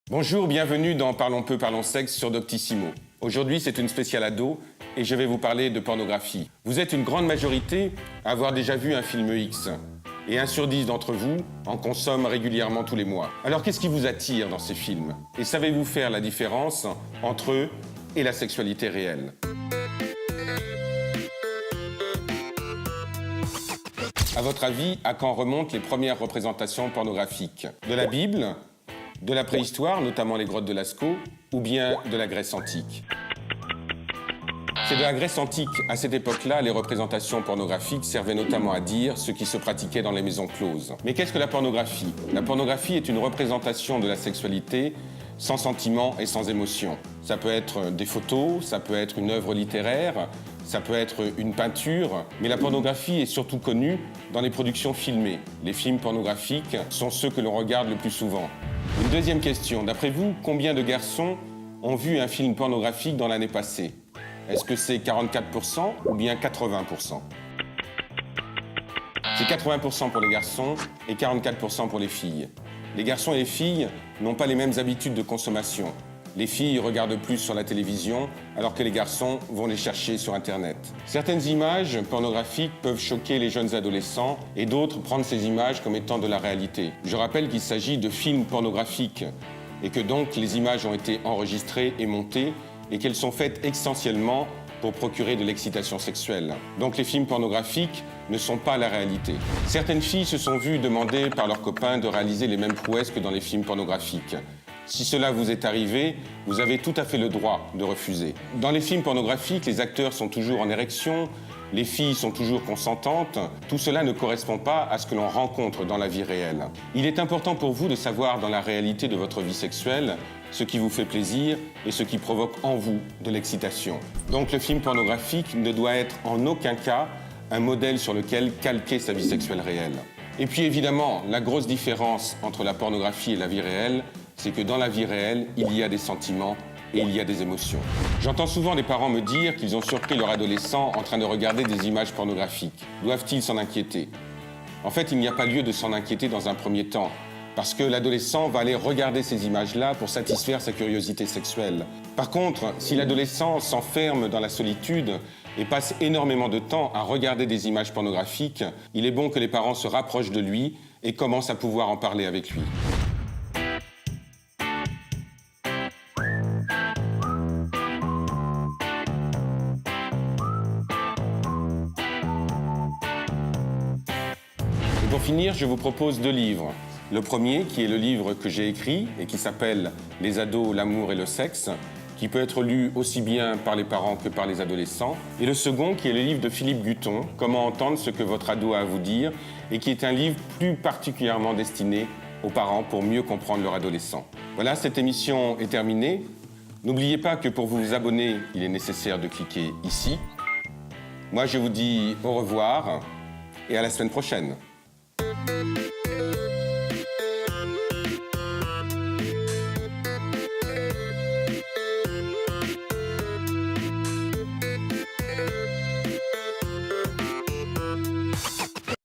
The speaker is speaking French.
Bonjour, bienvenue dans Parlons peu, parlons sexe sur Doctissimo. Aujourd'hui, c'est une spéciale ado et je vais vous parler de pornographie. Vous êtes une grande majorité à avoir déjà vu un film X. Et 1 sur 10 d'entre vous en consomment régulièrement tous les mois. Alors qu'est-ce qui vous attire dans ces films? Et savez-vous faire la différence entre eux et la sexualité réelle? À votre avis, à quand remontent les premières représentations pornographiques? De la Bible, de la préhistoire, notamment les grottes de Lascaux, ou bien de la Grèce antique? C'est de la Grèce antique. À cette époque-là, les représentations pornographiques servaient notamment à dire ce qui se pratiquait dans les maisons closes. Mais qu'est-ce que la pornographie? La pornographie est une représentation de la sexualité sans sentiment et sans émotion. Ça peut être des photos, ça peut être une œuvre littéraire, ça peut être une peinture, mais la pornographie est surtout connue dans les productions filmées. Les films pornographiques sont ceux que l'on regarde le plus souvent. Une deuxième question. D'après vous, combien de garçons ont vu un film pornographique dans l'année passée? Est-ce que c'est 44% ou bien 80%? C'est 80% pour les garçons et 44% pour les filles. Les garçons et les filles n'ont pas les mêmes habitudes de consommation. Les filles regardent plus sur la télévision, alors que les garçons vont les chercher sur Internet. Certaines images pornographiques peuvent choquer les jeunes adolescents et d'autres prendre ces images comme étant de la réalité. Je rappelle qu'il s'agit de films pornographiques et que donc les images ont été enregistrées et montées et qu'elles sont faites essentiellement pour procurer de l'excitation sexuelle. Donc les films pornographiques ne sont pas la réalité. Certaines filles se sont vues demander par leurs copains de réaliser les mêmes prouesses que dans les films pornographiques. Si cela vous est arrivé, vous avez tout à fait le droit de refuser. Dans les films pornographiques, les acteurs sont toujours en érection, les filles sont toujours consentantes. Tout cela ne correspond pas à ce que l'on rencontre dans la vie réelle. Il est important pour vous de savoir dans la réalité de votre vie sexuelle ce qui vous fait plaisir et ce qui provoque en vous de l'excitation. Donc le film pornographique ne doit être en aucun cas un modèle sur lequel calquer sa vie sexuelle réelle. Et puis évidemment, la grosse différence entre la pornographie et la vie réelle, c'est que dans la vie réelle, il y a des sentiments et il y a des émotions. J'entends souvent des parents me dire qu'ils ont surpris leur adolescent en train de regarder des images pornographiques. Doivent-ils s'en inquiéter? En fait, il n'y a pas lieu de s'en inquiéter dans un premier temps, parce que l'adolescent va aller regarder ces images-là pour satisfaire sa curiosité sexuelle. Par contre, si l'adolescent s'enferme dans la solitude et passe énormément de temps à regarder des images pornographiques, il est bon que les parents se rapprochent de lui et commencent à pouvoir en parler avec lui. Et pour finir, je vous propose 2 livres. Le premier, qui est le livre que j'ai écrit et qui s'appelle « Les ados, l'amour et le sexe », qui peut être lu aussi bien par les parents que par les adolescents. Et le second, qui est le livre de Philippe Gutton, « Comment entendre ce que votre ado a à vous dire », et qui est un livre plus particulièrement destiné aux parents pour mieux comprendre leur adolescent. Voilà, cette émission est terminée. N'oubliez pas que pour vous abonner, il est nécessaire de cliquer ici. Moi, je vous dis au revoir et à la semaine prochaine.